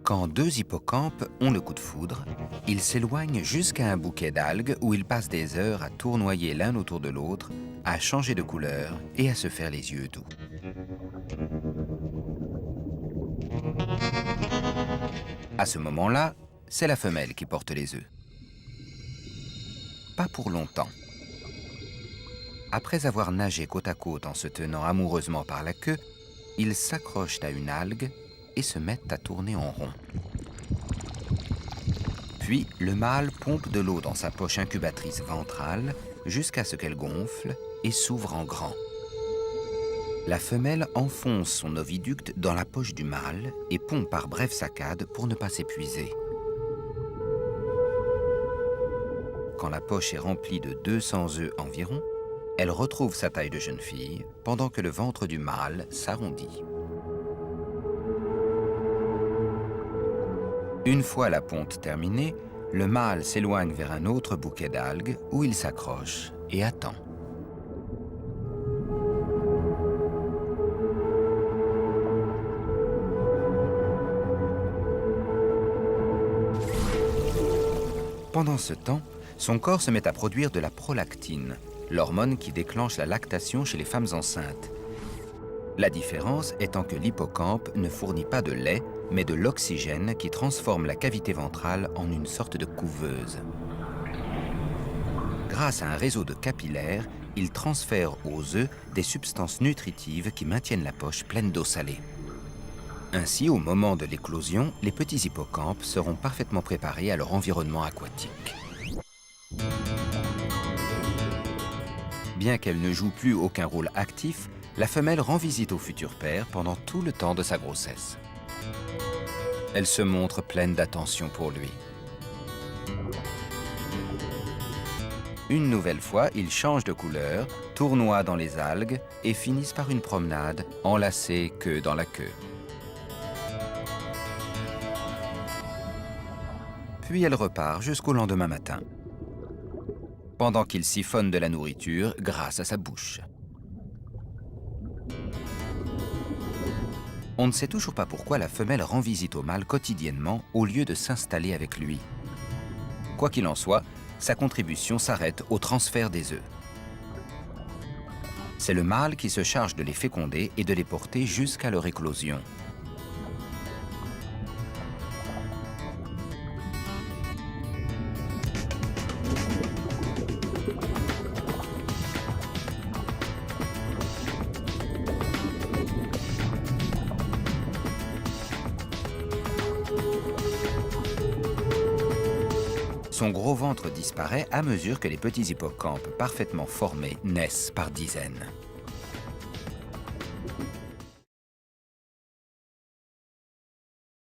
Quand deux hippocampes ont le coup de foudre, ils s'éloignent jusqu'à un bouquet d'algues où ils passent des heures à tournoyer l'un autour de l'autre, à changer de couleur et à se faire les yeux doux. À ce moment-là, c'est la femelle qui porte les œufs. Pas pour longtemps. Après avoir nagé côte à côte en se tenant amoureusement par la queue, ils s'accrochent à une algue et se mettent à tourner en rond. Puis, le mâle pompe de l'eau dans sa poche incubatrice ventrale jusqu'à ce qu'elle gonfle et s'ouvre en grand. La femelle enfonce son oviducte dans la poche du mâle et pompe par brèves saccades pour ne pas s'épuiser. Quand la poche est remplie de 200 œufs environ, elle retrouve sa taille de jeune fille pendant que le ventre du mâle s'arrondit. Une fois la ponte terminée, le mâle s'éloigne vers un autre bouquet d'algues où il s'accroche et attend. Pendant ce temps, son corps se met à produire de la prolactine, l'hormone qui déclenche la lactation chez les femmes enceintes. La différence étant que l'hippocampe ne fournit pas de lait, mais de l'oxygène qui transforme la cavité ventrale en une sorte de couveuse. Grâce à un réseau de capillaires, il transfère aux œufs des substances nutritives qui maintiennent la poche pleine d'eau salée. Ainsi, au moment de l'éclosion, les petits hippocampes seront parfaitement préparés à leur environnement aquatique. Bien qu'elle ne joue plus aucun rôle actif, la femelle rend visite au futur père pendant tout le temps de sa grossesse. Elle se montre pleine d'attention pour lui. Une nouvelle fois, ils changent de couleur, tournoient dans les algues et finissent par une promenade, enlacés queue dans la queue. Puis elle repart jusqu'au lendemain matin, pendant qu'il siphonne de la nourriture grâce à sa bouche. On ne sait toujours pas pourquoi la femelle rend visite au mâle quotidiennement au lieu de s'installer avec lui. Quoi qu'il en soit, sa contribution s'arrête au transfert des œufs. C'est le mâle qui se charge de les féconder et de les porter jusqu'à leur éclosion. Son gros ventre disparaît à mesure que les petits hippocampes parfaitement formés naissent par dizaines.